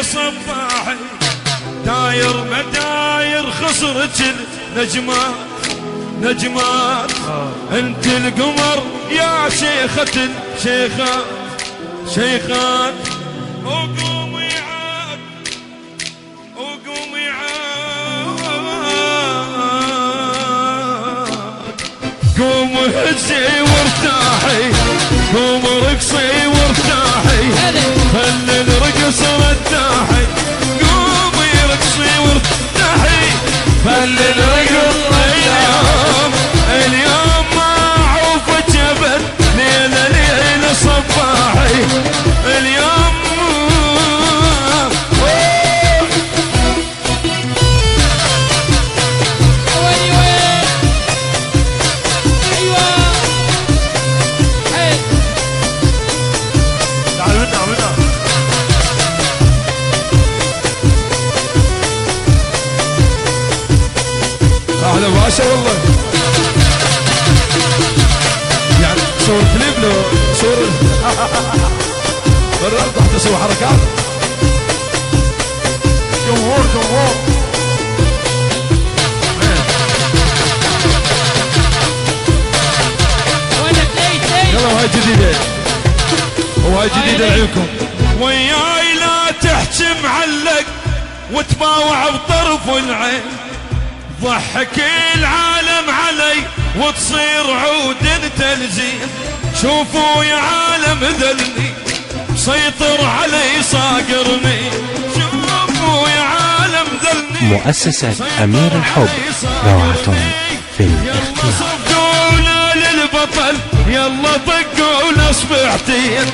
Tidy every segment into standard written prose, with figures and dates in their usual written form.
الليل صباحي داير مداير خصرك نجمات انت القمر يا شيخة الشيخات وقومي عاد قوم هزي وارتاحي قوم رقصي وارتاحي خلي الرقص رداحي قومي رقصي وارتاحي خلي الرقص اليوم ما عوفك ابد ليلة صباحي اليوم اهلا باشا والله. يعني صور كليب لو صور برا تحت اسوي حركات جمهور يلا وهاي جديدة وهاي جديدة لعيونكم. وياي لا تحكي معلق وتباوع بطرف العين ضحك العالم علي وتصير عود تلزين شوفوا يا عالم ذلني سيطر علي صاقرني شوفوا يا عالم ذلني. مؤسسة أمير الحب روعة في الاختيار. صفقونا للبطل يلا طقونا صبحتين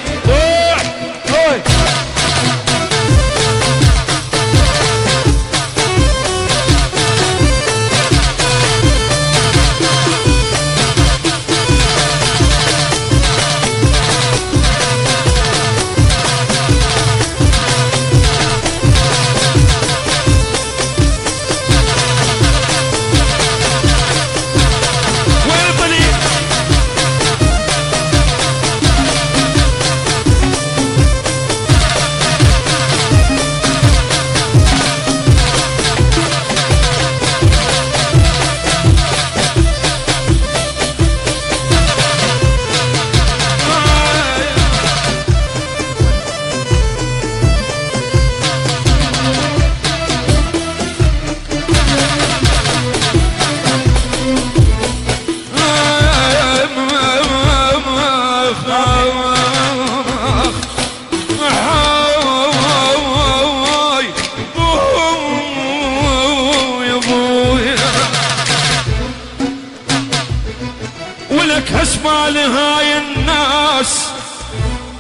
ولك حسبة لهاي الناس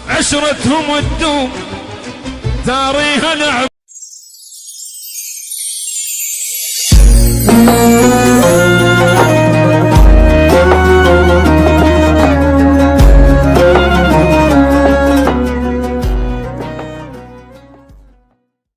عشرتهم الدوم داريها لعب